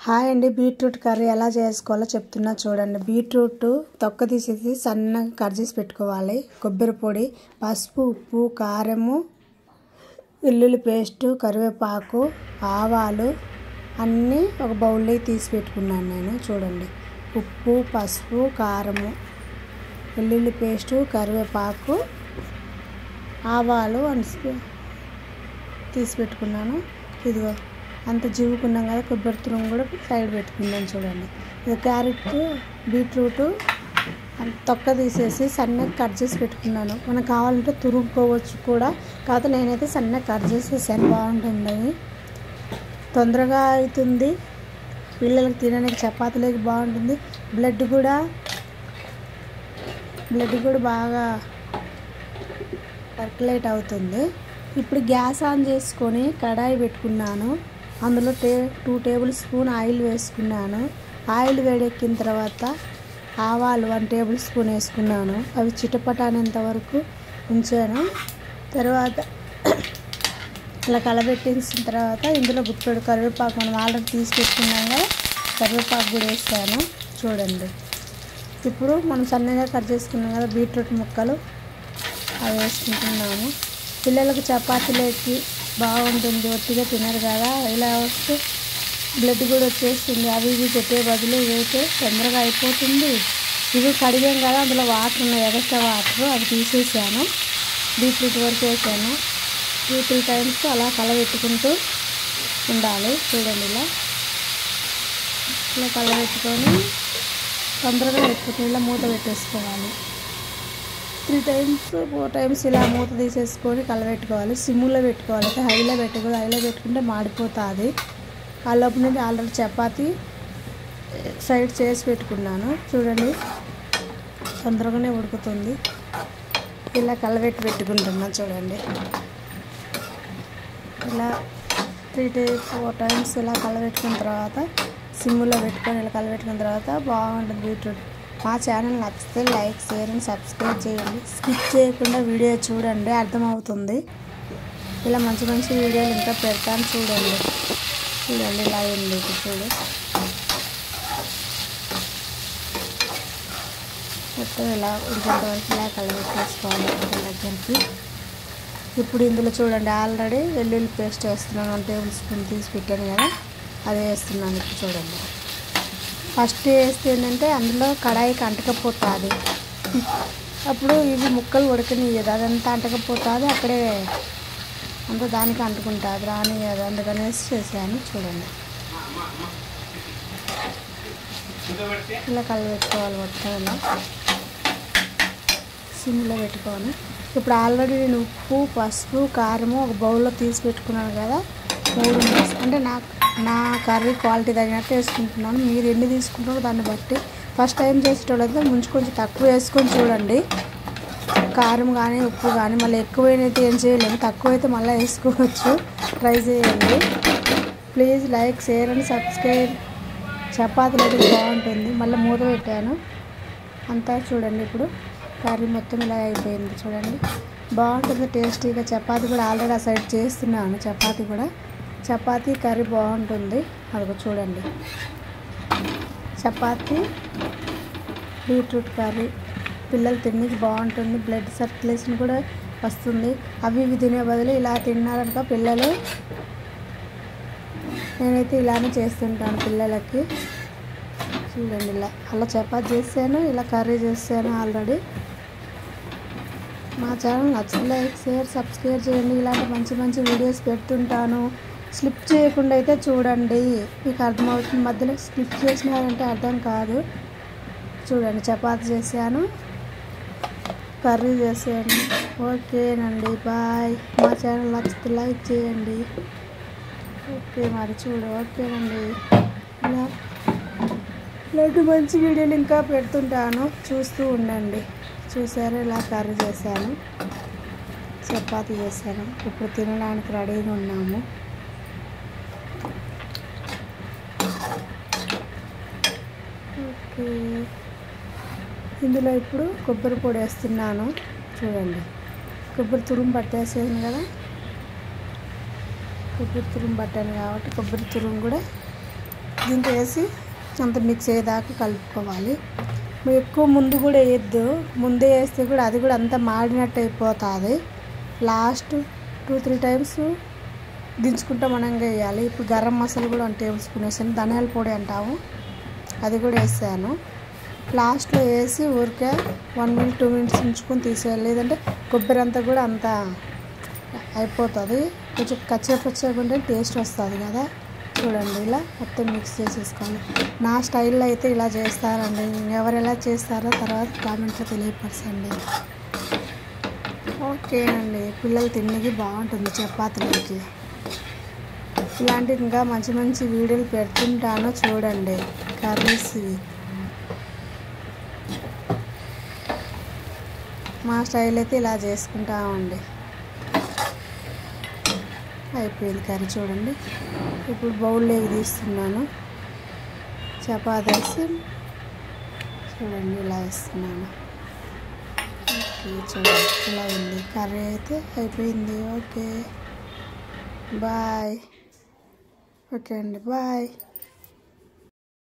Hi అండి, beetroot curry ఎలా చేసుకోవాలో చెప్తున్నా చూడండి. బీట్రూట్ తొక్క తీసేసి సన్నగా కట్ చేసి పెట్టుకోవాలి. కొబ్బరి పొడి, పసుపు, ఉప్పు, కారము, వెల్లుల్లి పేస్టు, కరివేపాకు, ఆవాలు అన్నీ ఒక బౌల్లో తీసి పెట్టుకున్నాను నేను. చూడండి, ఉప్పు, పసుపు, కారము, వెల్లుల్లి పేస్టు, కరివేపాకు, ఆవాలు తీసి పెట్టుకున్నాను. ఇదిగో అంత జీవుకున్నాం కదా, కొబ్బరి తురుము కూడా సైడ్ పెట్టుకున్నాను. చూడండి, ఇది క్యారెట్, బీట్రూట్ తొక్క తీసేసి సన్నగా కట్ చేసి పెట్టుకున్నాను. మనకు కావాలంటే తురుముకోవచ్చు కూడా, కాకపోతే నేనైతే సన్నగా కట్ చేసేసాను. బాగుంటుందని, తొందరగా అవుతుంది, పిల్లలకి తినడానికి చపాతీలోకి బాగుంటుంది. బ్లడ్ కూడా బాగా సర్క్యులేట్ అవుతుంది. ఇప్పుడు గ్యాస్ ఆన్ చేసుకొని కడాయి పెట్టుకున్నాను. అందులో 2 టేబుల్ స్పూన్ ఆయిల్ వేసుకున్నాను. ఆయిల్ వేడెక్కిన తర్వాత ఆవాలు 1 టేబుల్ స్పూన్ వేసుకున్నాను. అవి చిటపటానేంత వరకు ఉంచాను. తర్వాత ఇలా కలబెట్టించిన తర్వాత ఇందులో గుప్పెడు కరివేపాకు, మనం ఆల్రెడీ తీసి పెట్టుకున్నాం కదా, కరివేపాకు కూడా వేసాను. చూడండి, ఇప్పుడు మనం సన్నగా కట్ చేసుకున్నాం కదా బీట్రూట్ ముక్కలు, అవి వేసుకుంటున్నాము. పిల్లలకు చపాతీలోకి బాగుంటుంది, ఒట్టిగా తినరు కదా. ఇలా వస్తే బ్లడ్ కూడా వచ్చేస్తుంది. అవి ఇవి పెట్టే బదులు ఇవైతే తొందరగా అయిపోతుంది. ఇవి కడిగాం కదా, అందులో వాటర్ ఉన్నాయి, ఎగస్ట్రా వాటర్, అవి తీసేసాను. బీట్రూట్ వరకు వేసాను. 2-3 టైమ్స్ అలా కలబెట్టుకుంటూ ఉండాలి. చూడండి, ఇలా కలబెట్టుకొని తొందరగా అయిపోతుంది. ఇలా మూత పెట్టేసుకోవాలి. 3 టైమ్స్ 4 టైమ్స్ ఇలా మూత తీసేసుకొని కలబెట్టుకోవాలి. సిమ్లో పెట్టుకోవాలి, అయితే హైలో పెట్టకూడదు. హైలో పెట్టుకుంటే మాడిపోతుంది. ఆ లోపు నుండి ఆల్రెడీ చపాతీ సైడ్ చేసి పెట్టుకున్నాను. చూడండి, తొందరగానే ఉడుకుతుంది. ఇలా పెట్టుకుంటున్నాను. చూడండి, ఇలా 3-4 టైమ్స్ ఇలా కలబెట్టుకున్న తర్వాత సిమ్లో పెట్టుకొని ఇలా కలబెట్టుకున్న తర్వాత బాగుంటుంది బీట్రూట్. మా ఛానల్ నచ్చితే లైక్, షేర్ అండ్ సబ్స్క్రైబ్ చేయండి. స్కిప్ చేయకుండా వీడియో చూడండి, అర్థమవుతుంది. ఇలా మంచి మంచి వీడియోలు ఇంకా పెడతాను. చూడండి, ఇలా ఉంది. చూడు, మొత్తం ఇలా ఉడికేంత వరకు ఇలా కలబెట్టేసుకోవాలి దగ్గరికి. ఇప్పుడు ఇందులో చూడండి, ఆల్రెడీ వెల్లుల్లి పేస్ట్ వేస్తున్నాను. 1 టేబుల్ స్పూన్ తీసి పెట్టాను కదా, అది వేస్తున్నాను. ఇప్పుడు చూడండి, ఫస్ట్ వేస్తే ఏంటంటే అందులో కడాయికి అంటకపోతుంది. అప్పుడు ఇవి ముక్కలు ఉడకనియదు, అదంతా అంటకపోతుంది, అక్కడే అంతా దానికి అంటుకుంటుంది, రానియదు. అందుకనేసి చేశాను. చూడండి, ఇలా కలబెట్టుకోవాలి మొత్తం. ఇలా సిమ్లో పెట్టుకోవాలి. ఇప్పుడు ఆల్రెడీ నేను ఉప్పు, పసుపు, కారము ఒక బౌల్లో తీసి పెట్టుకున్నాను కదా, 3 అంటే నా కర్రీ క్వాలిటీ తగినట్టు వేసుకుంటున్నాను. మీరు ఎన్ని తీసుకుంటారో దాన్ని బట్టి. ఫస్ట్ టైం చేసేటోళ్ళైతే ముందు కొంచెం తక్కువ వేసుకొని చూడండి, కారం కానీ ఉప్పు కానీ. మళ్ళీ ఎక్కువైనైతే ఏం చేయలేము, తక్కువ అయితే మళ్ళీ వేసుకోవచ్చు. ట్రై చేయండి please. Like, share and subscribe. చపాతీలు అయితే బాగుంటుంది. మళ్ళీ మూత పెట్టాను అంతా. చూడండి, ఇప్పుడు కర్రీ మొత్తం ఇలా అయిపోయింది. చూడండి, బాగుంటుంది టేస్టీగా. చపాతీ కూడా ఆల్రెడీ ఆ సైడ్ చేస్తున్నాను. చపాతీ కర్రీ బాగుంటుంది. అదిగో చూడండి, చపాతీ బీట్రూట్ కర్రీ పిల్లలు తినడానికి బాగుంటుంది. బ్లడ్ సర్క్యులేషన్ కూడా వస్తుంది. అవి ఇవి తినే బదులు ఇలా తిన్నారనుకో పిల్లలు. నేనైతే ఇలానే చేస్తుంటాను పిల్లలకి. చూడండి, అలా చపాతీ చేశాను, ఇలా కర్రీ చేశాను ఆల్రెడీ. మా ఛానల్ నచ్చితే లైక్, షేర్, సబ్స్క్రైబ్ చేయండి. ఇలాంటి మంచి మంచి వీడియోస్ పెడుతుంటాను. స్లిప్ చేయకుండా అయితే చూడండి, మీకు అర్థమవుతుంది. మధ్యలో స్లిప్ చేసినారంటే అర్థం కాదు. చూడండి, చపాతీ చేశాను, కర్రీ చేశాను. ఓకేనండి, బాయ్. మా ఛానల్ నచ్చితే లైక్ చేయండి. ఓకే, మరి ఓకేనండి. ఇలాంటి మంచి వీడియోలు ఇంకా పెడుతుంటాను, చూస్తూ ఉండండి. చూసారు, ఇలా కర్రీ చేశాను, చపాతీ చేశాను. ఇప్పుడు తినడానికి రెడీగా ఉన్నాము. ఓకే, ఇందులో ఇప్పుడు కొబ్బరి పొడి వేస్తున్నాను. చూడండి, కొబ్బరి తురుము పట్టేసాను కదా, కొబ్బరి తురుము పట్టాను కాబట్టి కొబ్బరి తురుము కూడా దీంట్లో వేసి అంత మిక్స్ అయ్యేదాకా కలుపుకోవాలి. ఎక్కువ ముందు కూడా వేయద్దు, ముందే వేస్తే కూడా అది కూడా అంతా మాడినట్టు అయిపోతుంది. లాస్ట్ 2-3 టైమ్స్ దించుకుంటా మనంగా వేయాలి. ఇప్పుడు గరం మసాలా కూడా 1 టేబుల్ స్పూన్ వేసాను, ధనియాల పొడి అంటాము అది కూడా వేసాను. లాస్ట్లో వేసి ఊరికే 1 మినిట్ 2 మినిట్స్ ఉంచుకొని తీసేయాలి, లేదంటే కొబ్బరి అంతా కూడా అంతా అయిపోతుంది. కొంచెం కచ్చపచ్చగా ఉంటే టేస్ట్ వస్తుంది కదా. చూడండి ఇలా మొత్తం మిక్స్ చేసేసుకోవాలి. నా స్టైల్లో అయితే ఇలా చేస్తారండి, ఎవరు ఎలా చేస్తారో తర్వాత కామెంట్లో తెలియపరచండి. ఓకే అండి, పిల్లలు తిన్నది బాగుంటుంది చపాతీలకి. ఇలాంటి ఇంకా మంచి మంచి వీడియోలు పెడుతుంటాను చూడండి, కర్రీస్వి. మా స్టైల్ అయితే ఇలా చేసుకుంటామండి. అయిపోయింది కర్రీ చూడండి. ఇప్పుడు బౌల్లోకి తీస్తున్నాను, చపాతీ వేసి చూడండి ఇలా వేస్తున్నాను. ఓకే చూడండి ఇలా ఉంది కర్రీ అయితే అయిపోయింది. Okay bye. ఓకే అండి బాయ్.